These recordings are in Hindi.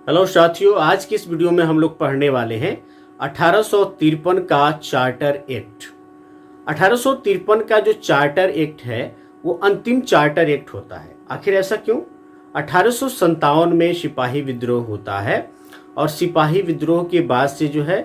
हेलो साथियों, आज की इस वीडियो में हम लोग पढ़ने वाले हैं 1853 का चार्टर एक्ट। 1853 का जो चार्टर एक्ट है वो अंतिम चार्टर एक्ट होता है। आखिर ऐसा क्यों? 1857 में सिपाही विद्रोह होता है और सिपाही विद्रोह के बाद से जो है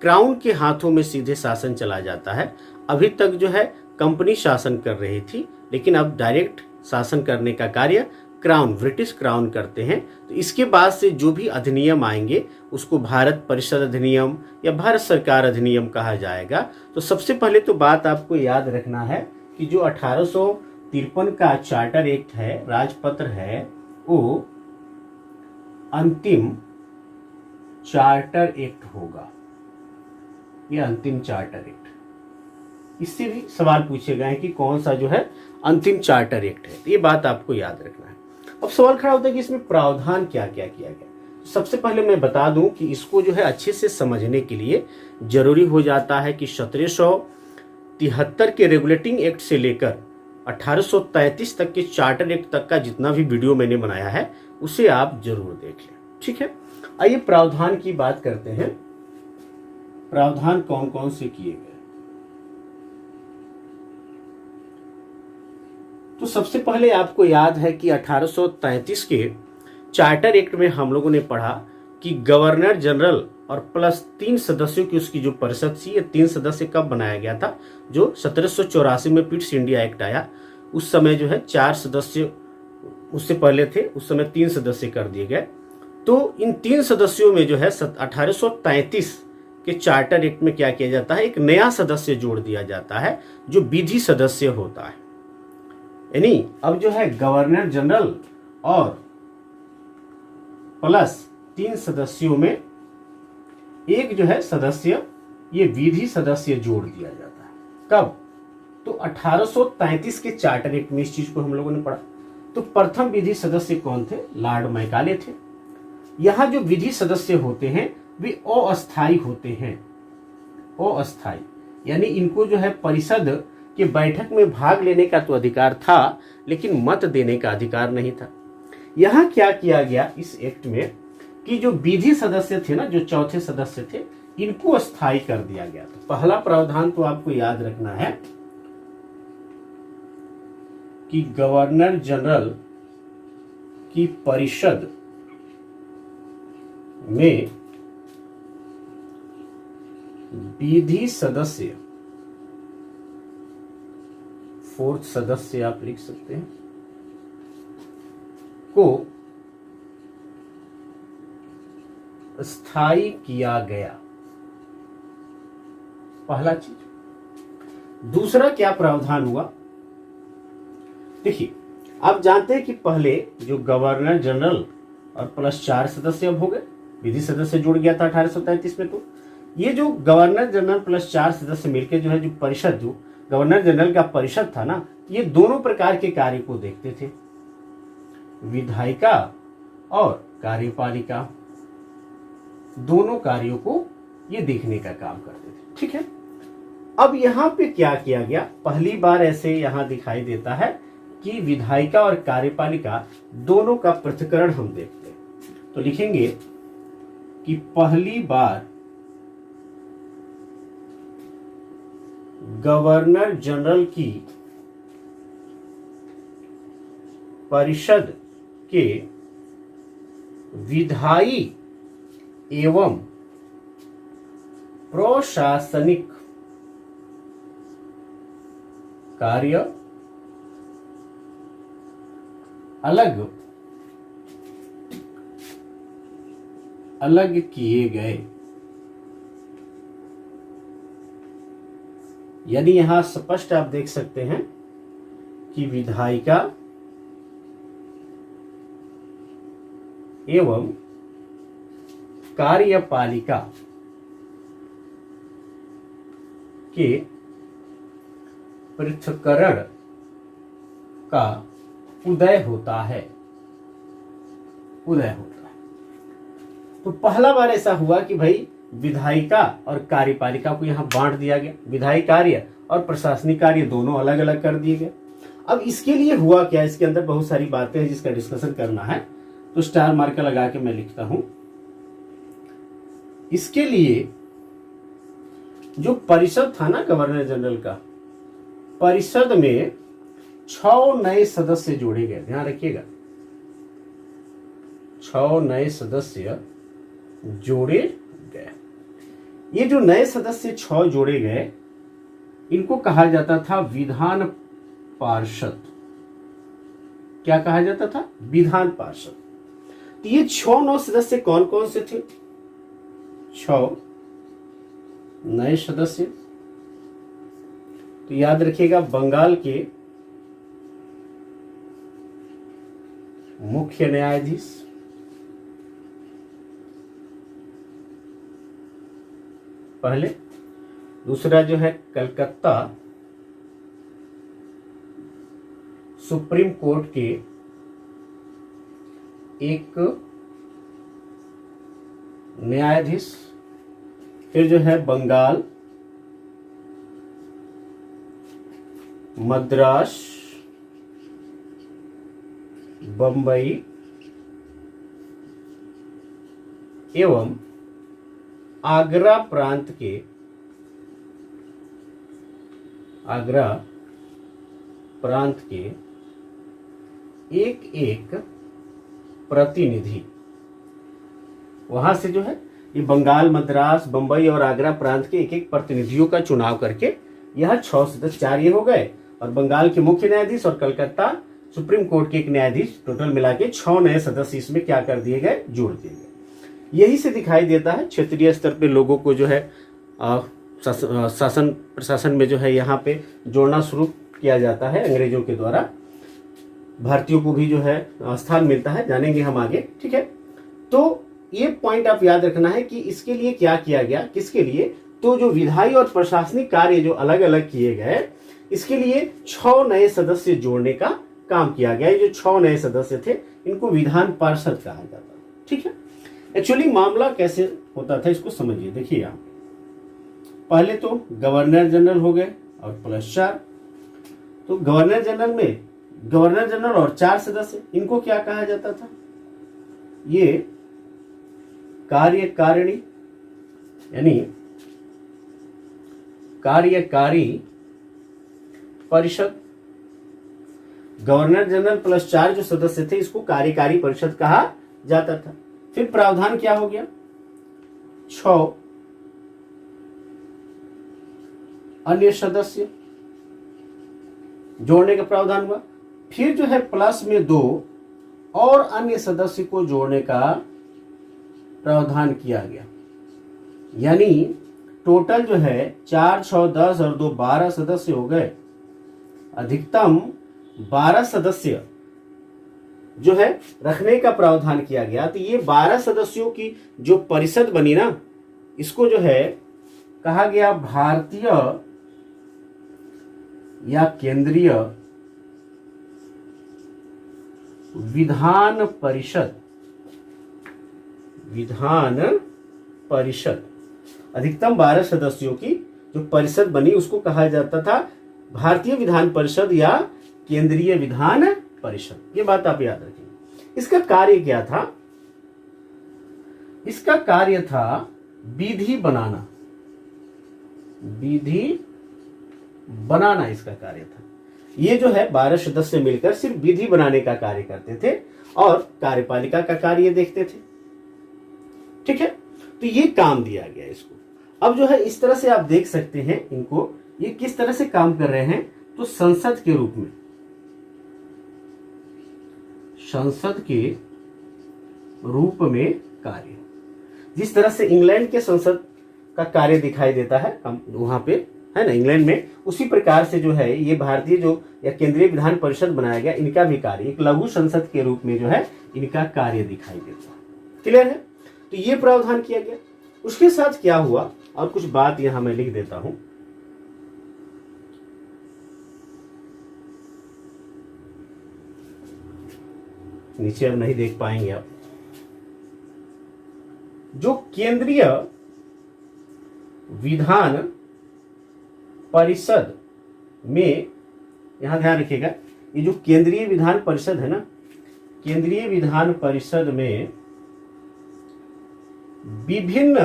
क्राउन के हाथों में सीधे शासन चला जाता है। अभी तक जो है कंपनी शासन कर रही थी, लेकिन अब डायरेक्ट शासन करने का कार्य क्राउन, ब्रिटिश क्राउन करते हैं। तो इसके बाद से जो भी अधिनियम आएंगे उसको भारत परिषद अधिनियम या भारत सरकार अधिनियम कहा जाएगा। तो सबसे पहले तो बात आपको याद रखना है कि जो 1853 का चार्टर एक्ट है, राजपत्र है, वो अंतिम चार्टर एक्ट होगा। ये अंतिम चार्टर एक्ट, इससे भी सवाल पूछे गए हैं कि कौन सा जो है अंतिम चार्टर एक्ट है। तो ये बात आपको याद रखना है। अब सवाल खड़ा होता है कि इसमें प्रावधान क्या क्या किया गया। सबसे पहले मैं बता दूं कि इसको जो है अच्छे से समझने के लिए जरूरी हो जाता है कि 1773 के रेगुलेटिंग एक्ट से लेकर 1833 तक के चार्टर एक्ट तक का जितना भी वीडियो मैंने बनाया है उसे आप जरूर देख लें। ठीक है, आइए प्रावधान की बात करते हैं। प्रावधान कौन कौन से किए गए। तो सबसे पहले आपको याद है कि 1833 के चार्टर एक्ट में हम लोगों ने पढ़ा कि गवर्नर जनरल और प्लस 3 सदस्यों की उसकी जो परिषद थी, ये 3 सदस्य कब बनाया गया था? जो 1784 में पिट्स इंडिया एक्ट आया उस समय जो है 4 सदस्य उससे पहले थे, उस समय 3 सदस्य कर दिए गए। तो इन 3 सदस्यों में जो है 1833 के चार्टर एक्ट में क्या किया जाता है, एक नया सदस्य जोड़ दिया जाता है जो विधि सदस्य होता है। यानी अब जो है गवर्नर जनरल और प्लस 3 सदस्यों में एक जो है सदस्य, ये विधि सदस्य जोड़ दिया जाता है। कब? तो 1833 के चार्टर एक्ट में इस चीज को हम लोगों ने पढ़ा। तो प्रथम विधि सदस्य कौन थे? लॉर्ड मैकाले थे। यहां जो विधि सदस्य होते हैं वे अस्थायी होते हैं। अस्थायी यानी इनको जो है परिषद कि बैठक में भाग लेने का तो अधिकार था, लेकिन मत देने का अधिकार नहीं था। यहां क्या किया गया इस एक्ट में कि जो विधि सदस्य थे ना, जो चौथे सदस्य थे, इनको स्थायी कर दिया गया था। पहला प्रावधान तो आपको याद रखना है कि गवर्नर जनरल की परिषद में विधि सदस्य, 4th सदस्य आप लिख सकते हैं, को स्थायी किया गया। पहला चीज। दूसरा क्या प्रावधान हुआ? देखिए, आप जानते हैं कि पहले जो गवर्नर जनरल और प्लस 4 सदस्य अब हो गए, विधि सदस्य जुड़ गया था 1833 में। तो ये जो गवर्नर जनरल प्लस 4 सदस्य मिलकर जो है जो परिषद, जो गवर्नर जनरल का परिषद था ना, ये दोनों प्रकार के कार्य को देखते थे, विधायिका और कार्यपालिका, दोनों कार्यों को ये देखने का काम करते थे। ठीक है, अब यहां पे क्या किया गया? पहली बार ऐसे यहां दिखाई देता है कि विधायिका और कार्यपालिका दोनों का पृथक्करण हम देखते हैं। तो लिखेंगे कि पहली बार गवर्नर जनरल की परिषद के विधायी एवं प्रशासनिक कार्य अलग अलग किए गए। यानी यहां स्पष्ट आप देख सकते हैं कि विधायिका एवं कार्यपालिका के पृथक्करण का उदय होता है। तो पहला बार ऐसा हुआ कि भाई विधायिका और कार्यपालिका को यहां बांट दिया गया, विधायी कार्य और प्रशासनिक कार्य दोनों अलग अलग कर दिए गए। अब इसके लिए हुआ क्या, इसके अंदर बहुत सारी बातें हैं जिसका डिस्कशन करना है, तो स्टार मार्कर लगा के मैं लिखता हूं इसके लिए जो परिषद था ना गवर्नर जनरल का, परिषद में 6 नए सदस्य जोड़े गए। ध्यान रखिएगा, 6 नए सदस्य जोड़े गए। ये जो नए सदस्य 6 जोड़े गए, इनको कहा जाता था विधान पार्षद। क्या कहा जाता था? विधान पार्षद। तो ये 6 सदस्य कौन कौन से थे? 6 नए सदस्य। तो याद रखिएगा, बंगाल के मुख्य न्यायाधीश, पहले। दूसरा जो है कलकत्ता सुप्रीम कोर्ट के एक न्यायाधीश। फिर जो है बंगाल, मद्रास, बंबई एवं आगरा प्रांत के एक एक प्रतिनिधि। वहां से जो है ये बंगाल, मद्रास, बंबई और आगरा प्रांत के एक एक प्रतिनिधियों का चुनाव करके यह 6 सदस्य 4 ये हो गए, और बंगाल के मुख्य न्यायाधीश और कलकत्ता सुप्रीम कोर्ट के एक न्यायाधीश, टोटल मिला के 6 नए सदस्य इसमें क्या कर दिए गए? जोड़ दिए गए। यही से दिखाई देता है क्षेत्रीय स्तर पे लोगों को जो है शासन प्रशासन में जो है यहाँ पे जोड़ना शुरू किया जाता है अंग्रेजों के द्वारा। भारतीयों को भी जो है स्थान मिलता है, जानेंगे हम आगे। ठीक है, तो ये पॉइंट आप याद रखना है कि इसके लिए क्या किया गया, किसके लिए? तो जो विधायी और प्रशासनिक कार्य जो अलग अलग किए गए, इसके लिए 6 नए सदस्य जोड़ने का काम किया गया। ये जो 6 नए सदस्य थे, इनको विधान पार्षद कहा जाता है। ठीक है, एक्चुअली मामला कैसे होता था इसको समझिए। देखिए आप, पहले तो गवर्नर जनरल हो गए और प्लस 4। तो गवर्नर जनरल और 4 सदस्य, इनको क्या कहा जाता था? ये कार्यकारिणी यानी कार्यकारी परिषद। गवर्नर जनरल प्लस 4 जो सदस्य थे, इसको कार्यकारी परिषद कहा जाता था। फिर प्रावधान क्या हो गया? 6 अन्य सदस्य जोड़ने का प्रावधान हुआ। फिर जो है प्लस में 2 और अन्य सदस्य को जोड़ने का प्रावधान किया गया। यानी टोटल जो है 4, 6, 10 और 2 12 सदस्य हो गए। अधिकतम 12 सदस्य जो है रखने का प्रावधान किया गया। तो ये 12 सदस्यों की जो परिषद बनी ना, इसको जो है कहा गया भारतीय या केंद्रीय विधान परिषद। विधान परिषद अधिकतम 12 सदस्यों की जो परिषद बनी, उसको कहा जाता था भारतीय विधान परिषद या केंद्रीय विधान परिषद। ये बात आप याद रखिए। इसका कार्य क्या था? इसका कार्य था विधि बनाना। विधि बनाना इसका कार्य था। ये जो है 12 सदस्य मिलकर सिर्फ विधि बनाने का कार्य करते थे और कार्यपालिका का कार्य देखते थे। ठीक है, तो ये काम दिया गया इसको। अब जो है इस तरह से आप देख सकते हैं इनको, ये किस तरह से काम कर रहे हैं? तो संसद के रूप में, संसद के रूप में कार्य। जिस तरह से इंग्लैंड के संसद का कार्य दिखाई देता है वहां पे, है ना, इंग्लैंड में, उसी प्रकार से जो है ये भारतीय जो या केंद्रीय विधान परिषद बनाया गया, इनका भी कार्य एक लघु संसद के रूप में जो है इनका कार्य दिखाई देता है। क्लियर है? तो ये प्रावधान किया गया। उसके साथ क्या हुआ, और कुछ बात यहां मैं लिख देता हूं। नीचे अब नहीं देख पाएंगे आप। जो केंद्रीय विधान परिषद में, यहां ध्यान रखिएगा, ये जो केंद्रीय विधान परिषद है ना, केंद्रीय विधान परिषद में विभिन्न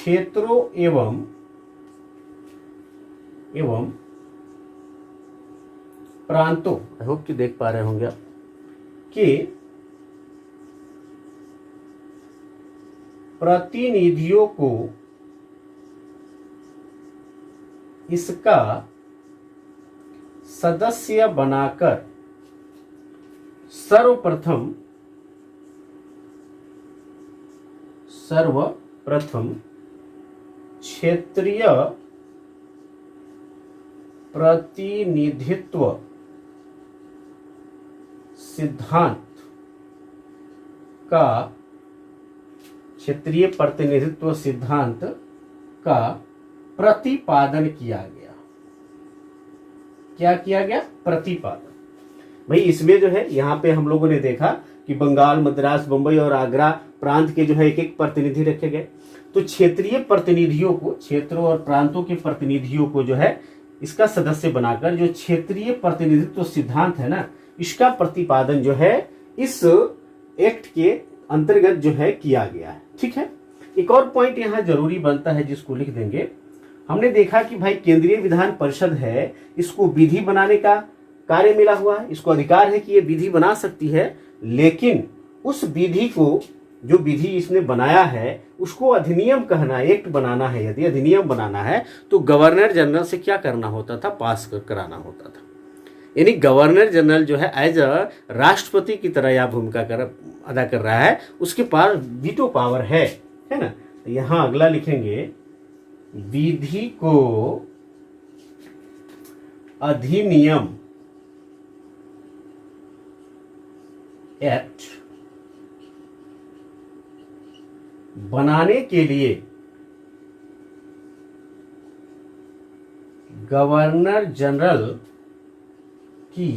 क्षेत्रों एवं प्रांतों, आई होप कि देख पा रहे होंगे आप, के प्रतिनिधियों को इसका सदस्य बनाकर सर्वप्रथम क्षेत्रीय प्रतिनिधित्व सिद्धांत का प्रतिपादन किया गया। क्या किया गया? प्रतिपादन। भाई इसमें जो है यहाँ पे हम लोगों ने देखा कि बंगाल, मद्रास, बंबई और आगरा प्रांत के जो है एक एक प्रतिनिधि रखे गए। तो क्षेत्रीय प्रतिनिधियों को, क्षेत्रों और प्रांतों के प्रतिनिधियों को जो है इसका सदस्य बनाकर जो क्षेत्रीय प्रतिनिधित्व सिद्धांत है ना, इसका प्रतिपादन जो है इस एक्ट के अंतर्गत जो है किया गया है। ठीक है। एक और पॉइंट यहाँ जरूरी बनता है जिसको लिख देंगे। हमने देखा कि भाई केंद्रीय विधान परिषद है, इसको विधि बनाने का कार्य मिला हुआ है, इसको अधिकार है कि ये विधि बना सकती है, लेकिन उस विधि को, जो विधि इसने बनाया है उसको अधिनियम कहना, एक्ट बनाना है। यदि अधिनियम बनाना है तो गवर्नर जनरल से क्या करना होता था? पास कराना होता था। यानी गवर्नर जनरल जो है एज अ राष्ट्रपति की तरह यह भूमिका अदा कर रहा है, उसके पास वीटो पावर है ना। तो यहां अगला लिखेंगे, विधि को अधिनियम एक्ट बनाने के लिए गवर्नर जनरल की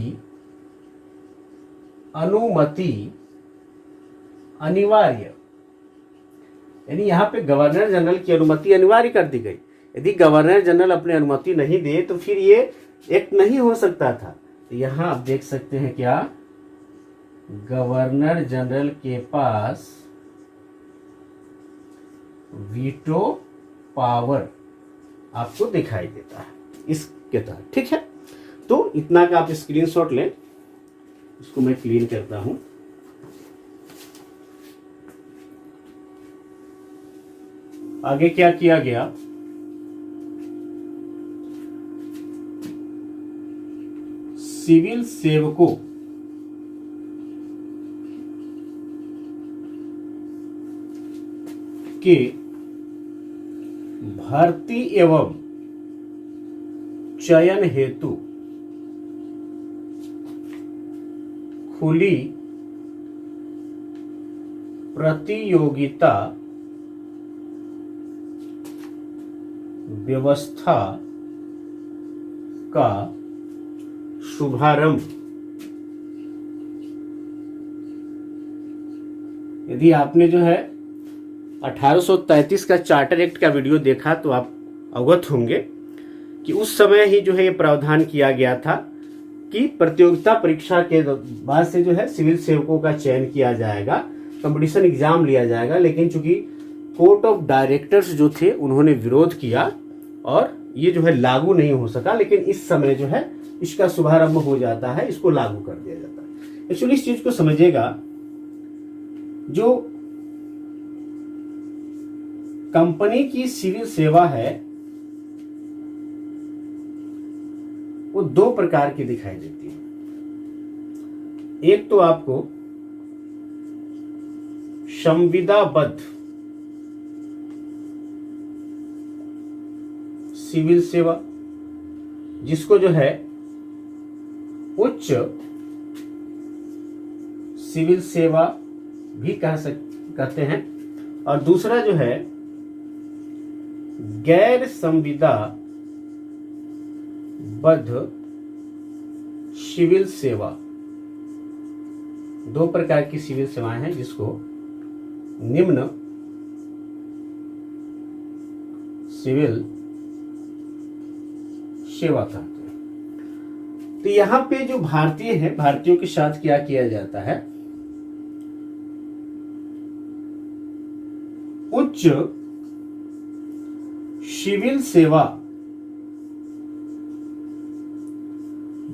अनुमति अनिवार्य, यानी यहां पे गवर्नर जनरल की अनुमति अनिवार्य कर दी गई। यदि गवर्नर जनरल अपनी अनुमति नहीं दे तो फिर ये एक्ट नहीं हो सकता था। तो यहां आप देख सकते हैं क्या, गवर्नर जनरल के पास वीटो पावर आपको दिखाई देता है इसके तहत। ठीक है। तो इतना का आप स्क्रीनशॉट लें, इसको मैं क्लीन करता हूं। आगे क्या किया गया, सिविल सेवकों के भर्ती एवं चयन हेतु खुली प्रतियोगिता व्यवस्था का शुभारंभ। यदि आपने जो है 1833 का चार्टर एक्ट का वीडियो देखा तो आप अवगत होंगे कि उस समय ही जो है ये प्रावधान किया गया था कि प्रतियोगिता परीक्षा के बाद से जो है सिविल सेवकों का चयन किया जाएगा, कंपटीशन एग्जाम लिया जाएगा। लेकिन चूंकि कोर्ट ऑफ डायरेक्टर्स जो थे उन्होंने विरोध किया और ये जो है लागू नहीं हो सका। लेकिन इस समय जो है इसका शुभारंभ हो जाता है, इसको लागू कर दिया जाता है। एक्चुअली इस चीज को समझिएगा, जो कंपनी की सिविल सेवा है वो दो प्रकार की दिखाई देती है। एक तो आपको संविदाबद्ध सिविल सेवा, जिसको जो है उच्च सिविल सेवा भी कहते हैं, और दूसरा जो है गैर संविदाबद्ध सिविल सेवा। दो प्रकार की सिविल सेवाएं हैं जिसको निम्न सिविल सेवा कहते हैं। तो यहां पे जो भारतीय है, भारतीयों के साथ क्या किया जाता है, उच्च सिविल सेवा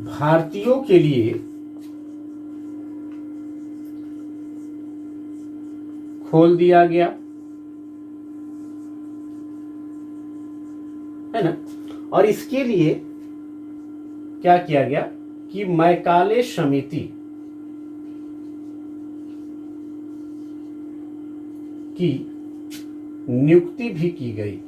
भारतीयों के लिए खोल दिया गया, है ना। और इसके लिए क्या किया गया कि मैकाले समिति की नियुक्ति भी की गई।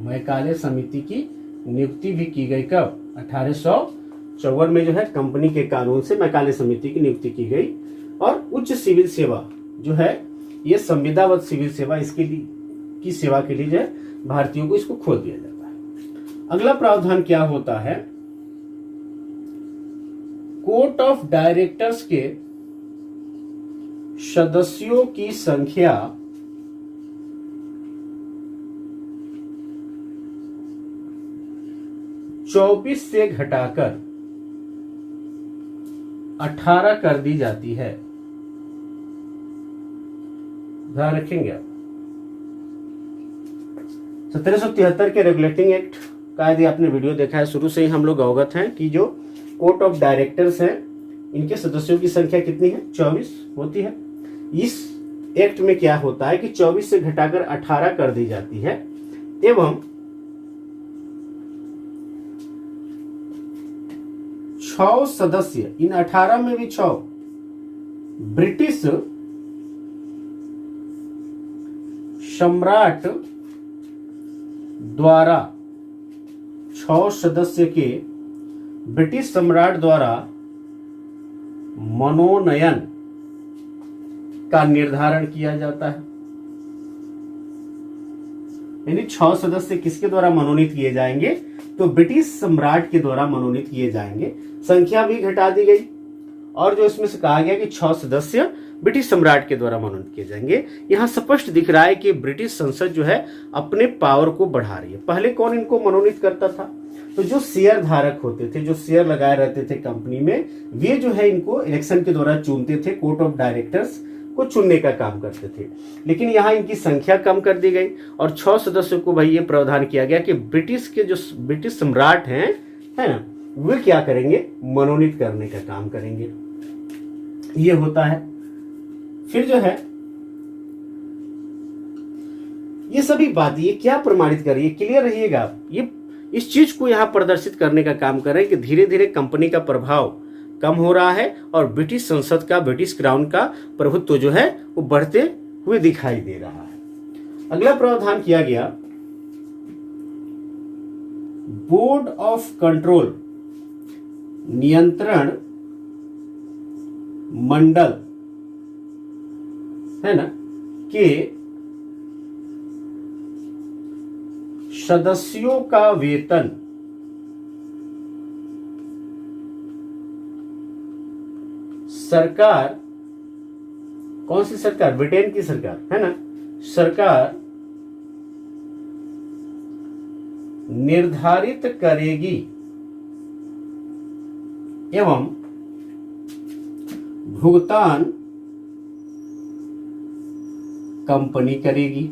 मैकाले समिति की नियुक्ति भी की गई। कब? 1854 में जो है कंपनी के कानून से मैकाले समिति की नियुक्ति की गई। और उच्च सिविल सेवा जो है ये संविदावत सिविल सेवा, इसके लिए की सेवा के लिए जो है भारतीयों को इसको खोल दिया जाता है। अगला प्रावधान क्या होता है? कोर्ट ऑफ डायरेक्टर्स के सदस्यों की संख्या 24 से घटाकर 18 कर दी जाती है। ध्यान रखेंगे आप। 1773 के रेगुलेटिंग एक्ट का यदि आपने वीडियो देखा है, शुरू से ही हम लोग अवगत हैं कि जो कोर्ट ऑफ डायरेक्टर्स हैं इनके सदस्यों की संख्या कितनी है? 24 होती है। इस एक्ट में क्या होता है कि 24 से घटाकर 18 कर दी जाती है एवं 6 सदस्य, इन 18 में भी 6 ब्रिटिश सम्राट द्वारा, 6 सदस्य के ब्रिटिश सम्राट द्वारा मनोनयन का निर्धारण किया जाता है। यानी 6 सदस्य किसके द्वारा मनोनीत किए जाएंगे? तो ब्रिटिश सम्राट के द्वारा मनोनीत किए जाएंगे। संख्या भी घटा दी गई और जो इसमें से कहा गया कि 6 सदस्य ब्रिटिश सम्राट के द्वारा मनोनीत किए जाएंगे। यहां स्पष्ट दिख रहा है कि ब्रिटिश संसद जो है अपने पावर को बढ़ा रही है। पहले कौन इनको मनोनीत करता था? तो जो शेयर धारक होते थे, जो शेयर लगाए रहते थे कंपनी में, वे जो है इनको इलेक्शन के द्वारा चुनते थे, कोर्ट ऑफ डायरेक्टर्स को चुनने का काम करते थे। लेकिन यहाँ इनकी संख्या कम कर दी गई और 6 सदस्यों को भाई ये प्रावधान किया गया कि ब्रिटिश के जो ब्रिटिश सम्राट हैं, है ना, वे क्या करेंगे? मनोनीत करने का काम करेंगे। ये होता है। फिर जो है ये सभी बात ये क्या प्रमाणित कर रही है? क्लियर रहिएगा आप। ये इस चीज को यहां प्रदर्शित करने का काम कर रहे हैं कि धीरे धीरे कंपनी का प्रभाव कम हो रहा है और ब्रिटिश संसद का, ब्रिटिश क्राउन का प्रभुत्व जो है वो बढ़ते हुए दिखाई दे रहा है। अगला प्रावधान किया गया, बोर्ड ऑफ कंट्रोल, नियंत्रण मंडल, है ना, के सदस्यों का वेतन सरकार, कौन सी सरकार? ब्रिटेन की सरकार, है ना, सरकार निर्धारित करेगी एवं भुगतान कंपनी करेगी।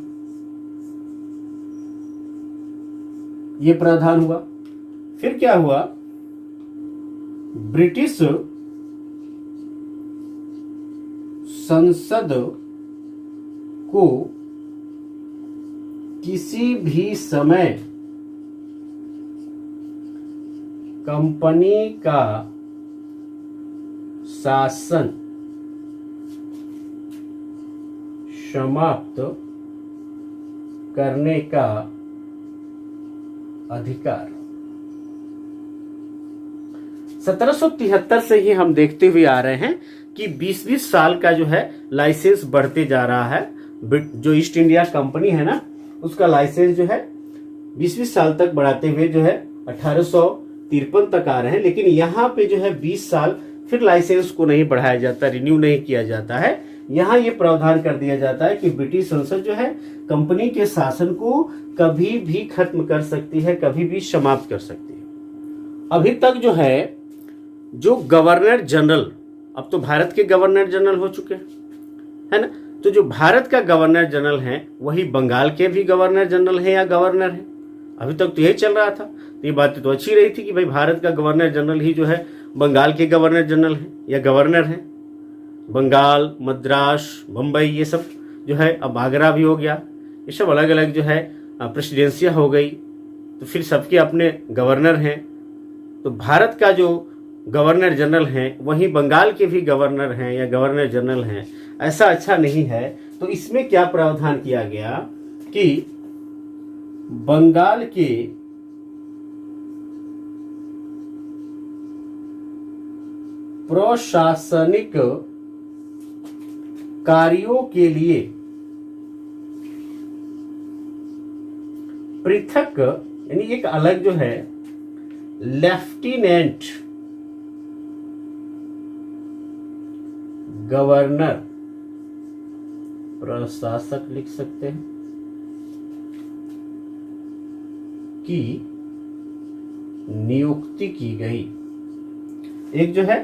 ये प्रावधान हुआ। फिर क्या हुआ? ब्रिटिश संसद को किसी भी समय कंपनी का शासन समाप्त करने का अधिकार। 1773 से ही हम देखते हुए आ रहे हैं कि 20-20 साल का जो है लाइसेंस बढ़ते जा रहा है। जो ईस्ट इंडिया कंपनी है ना, उसका लाइसेंस जो है 20-20 साल तक बढ़ाते हुए जो है 1853 तक आ रहे हैं। लेकिन यहाँ पे जो है 20 साल फिर लाइसेंस को नहीं बढ़ाया जाता, रिन्यू नहीं किया जाता है। यहाँ ये प्रावधान कर दिया जाता है कि ब्रिटिश संसद जो है कंपनी के शासन को कभी भी खत्म कर सकती है, कभी भी समाप्त कर सकती है। अभी तक जो है जो गवर्नर जनरल, अब तो भारत के गवर्नर जनरल हो चुके हैं, है ना, तो जो भारत का गवर्नर जनरल है वही बंगाल के भी गवर्नर जनरल है या गवर्नर है? अभी तक तो यही चल रहा था। तो ये बात तो अच्छी रही थी कि भाई भारत का गवर्नर जनरल ही जो है बंगाल के गवर्नर जनरल है या गवर्नर है। बंगाल, मद्रास, बम्बई, ये सब जो है, अब आगरा भी हो गया, ये सब अलग अलग जो है प्रेसिडेंसियाँ हो गई, तो फिर सबके अपने गवर्नर हैं। तो भारत का जो गवर्नर जनरल हैं वहीं बंगाल के भी गवर्नर हैं या गवर्नर जनरल हैं, ऐसा अच्छा नहीं है। तो इसमें क्या प्रावधान किया गया कि बंगाल के प्रशासनिक कार्यों के लिए पृथक, यानी एक अलग जो है लेफ्टिनेंट गवर्नर, प्रशासक लिख सकते हैं, की नियुक्ति की गई। एक जो है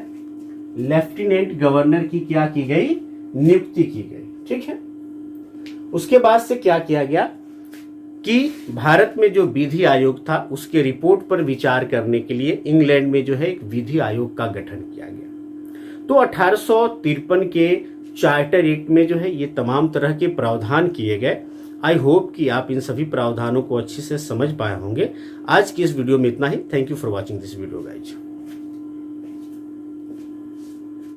लेफ्टिनेंट गवर्नर की क्या की गई? नियुक्ति की गई। ठीक है। उसके बाद से क्या किया गया कि भारत में जो विधि आयोग था उसके रिपोर्ट पर विचार करने के लिए इंग्लैंड में जो है एक विधि आयोग का गठन किया गया। तो 1853 के चार्टर एक्ट में जो है ये तमाम तरह के प्रावधान किए गए। आई होप कि आप इन सभी प्रावधानों को अच्छे से समझ पाए होंगे। आज की इस वीडियो में इतना ही। Thank you for watching this video guys.